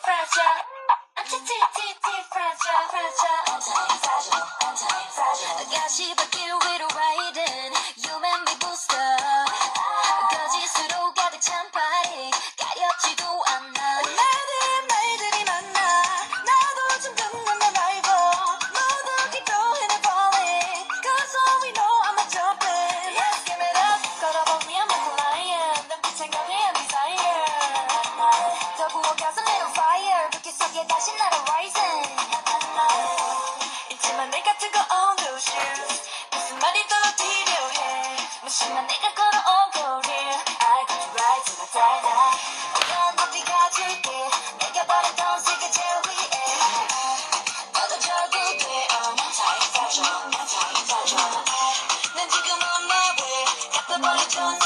fragile. fragile, fragile. Anti-fragile, anti-fragile. 가시밭길 위로 riding, you make me booster. 거짓으로 가득 찬 party, 가렵지도 않아. 말들이 많아, 나도 좀 듣는 말 말고. 모두 keep going and falling, cause all we know I'm a jumping. Let's give it up, 걸어보니 I'm a lion. 눈빛엔 거대한 desire. 더 부어가서 little fire, 불길 속에 다시 날아 rising. 잊지마 내가 뜨거운 those shoes, 무슨 말이 더 필요해. 무심한 내가 걸어온 거리, I got you right till I die die. 어려운 높이 가줄게, 내가 버렸던 세계 제일 위에. 너도 결국에 anti-fragile, anti-fragile. 난 지금 on my way, 갚아버리죠.